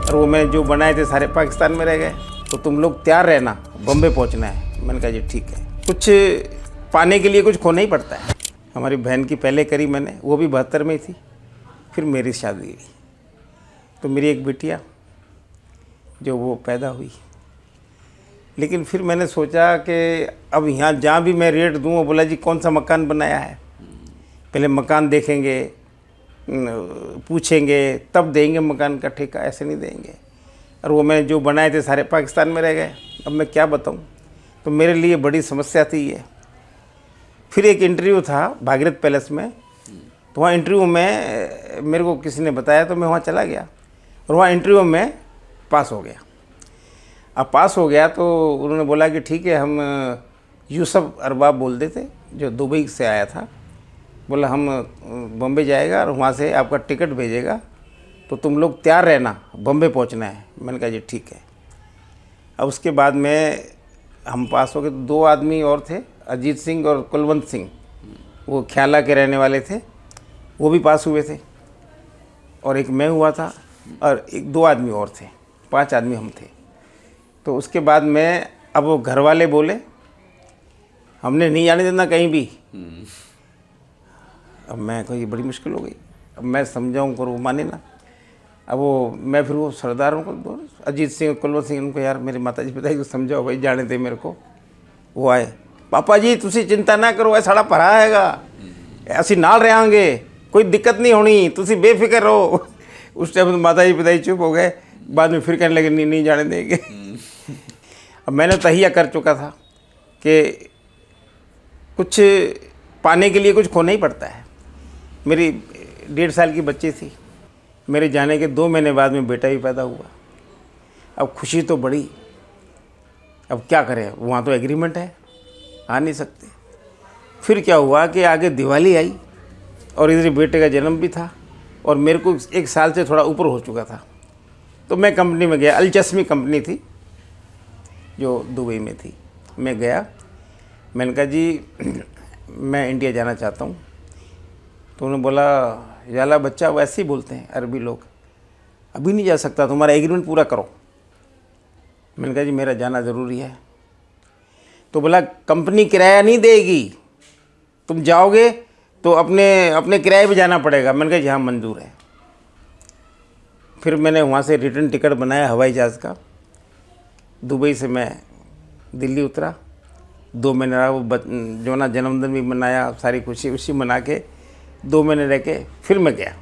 और वो मैंने जो बनाए थे सारे पाकिस्तान में रह गए। तो तुम लोग तैयार रहना, बॉम्बे पहुंचना है। मैंने कहा जी ठीक है। कुछ पाने के लिए कुछ खोना ही पड़ता है। हमारी बहन की पहले करी मैंने, वो भी 72 में थी। फिर मेरी शादी हुई, तो मेरी एक बिटिया जो वो पैदा हुई। लेकिन फिर मैंने सोचा कि अब यहाँ जहाँ भी मैं रेट दूँ, वो बोला जी कौन सा मकान बनाया है, पहले मकान देखेंगे, पूछेंगे, तब देंगे मकान का ठेका, ऐसे नहीं देंगे। और वो मैंने जो बनाए थे सारे पाकिस्तान में रह गए। अब मैं क्या बताऊँ, तो मेरे लिए बड़ी समस्या थी ये। फिर एक इंटरव्यू था भागीरथ पैलेस में, तो वहाँ इंटरव्यू में मेरे को किसी ने बताया, तो मैं वहाँ चला गया और वहाँ इंटरव्यू में पास हो गया। अब पास हो गया तो उन्होंने बोला कि ठीक है, हम यूसुफ अरबाब बोलते थे जो दुबई से आया था, बोला हम बॉम्बे जाएगा और वहाँ से आपका टिकट भेजेगा, तो तुम लोग तैयार रहना, बॉम्बे पहुँचना है। मैंने कहा जी ठीक है। अब उसके बाद में हम पास हो गए, तो 2 आदमी और थे, अजीत सिंह और कुलवंत सिंह, वो ख्याला के रहने वाले थे, वो भी पास हुए थे। और एक मैं हुआ था और 2 आदमी और थे, 5 आदमी हम थे। तो उसके बाद में अब वो घर वाले बोले हमने नहीं जाने देना कहीं भी। अब मैं कही बड़ी मुश्किल हो गई। अब मैं समझाऊँ पर वो माने ना। अब वो मैं फिर वो सरदारों को, अजीत सिंह कुलवंत सिंह, उनको यार मेरे माताजी पिताजी को समझाओ भाई, जाने दे मेरे को। वो आए, पापा जी तुसी चिंता ना करो, ऐ साड़ा भरा हैगा, असी नाल रहांगे, कोई दिक्कत नहीं होनी, तुसी बेफिक्र रहो। उस टाइम तो माताजी पिताजी चुप हो गए। बाद में फिर कहने लगे नहीं जाने देंगे। अब मैंने तहिया कर चुका था कि कुछ पाने के लिए कुछ खोना ही पड़ता है। मेरी 1.5 साल की बच्ची थी, मेरे जाने के 2 महीने बाद में बेटा भी पैदा हुआ। अब खुशी तो बड़ी, अब क्या करें, वहाँ तो एग्रीमेंट है, आ नहीं सकते। फिर क्या हुआ कि आगे दिवाली आई और इधर बेटे का जन्म भी था और मेरे को 1 साल से थोड़ा ऊपर हो चुका था। तो मैं कंपनी में गया, अलचस्मी कंपनी थी जो दुबई में थी। मैं गया, मैंने कहा जी मैं इंडिया जाना चाहता हूँ। तो उन्होंने बोला याला बच्चा, वैसे ही बोलते हैं अरबी लोग, अभी नहीं जा सकता, तुम्हारा एग्रीमेंट पूरा करो। मैंने कहा जी मेरा जाना ज़रूरी है। तो बोला कंपनी किराया नहीं देगी, तुम जाओगे तो अपने किराए पे जाना पड़ेगा। मैंने कहा जी हाँ मंजूर है। फिर मैंने वहाँ से रिटर्न टिकट बनाया हवाई जहाज़ का। दुबई से मैं दिल्ली उतरा, 2 महीने रहा, वो जो ना जन्मदिन भी मनाया, सारी खुशी उसी मना के 2 महीने रह के फिर मैं गया।